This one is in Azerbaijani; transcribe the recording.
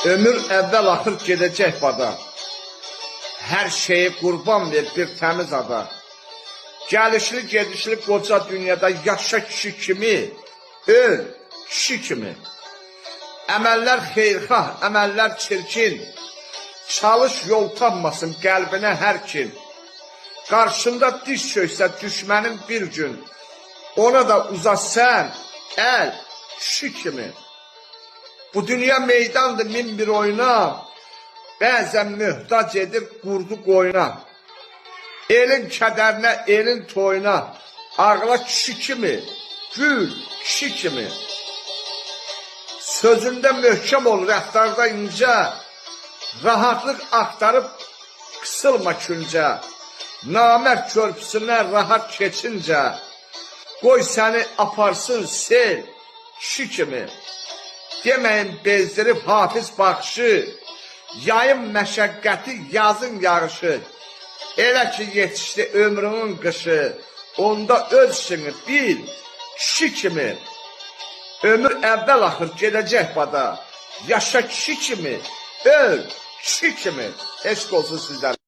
Ömür əvvəl axır gedəcək bada. Hər şeyi qurban ver bir təmiz ada. Gəlişli gedişli qoca dünyada yaşa kişi kimi, öl kişi kimi. Əməllər xeyrxah, əməllər çirkin. Çalış yol tapmasın qəlbinə hər kim. Qarşında diz çöksə düşmənin bir gün, ona da uzatsan əl kişi kimi. Bu dünya meydandır min bir oyuna, bəzən möhtac edir qurdu qoyuna. Elin kədərinə, elin toyuna, ağla kişi kimi, gül kişi kimi. Sözündə möhkəm ol, rəftarda incə, rahatlıq axtarıb qısılma küncə. Namərd körpüsündən rahat keçincə, qoy səni aparsın sel kişi kimi. Deməyin bezdirib hafiz baxışı, yayın məşəqqəti, yazın yağışı. Elə ki yetişdi ömrünün qışı, onda ölsün bil kişi kimi. Ömür əvvəl axır gedəcək bada, yaşa kişi kimi, öl kişi kimi. Eşq olsun sizdən.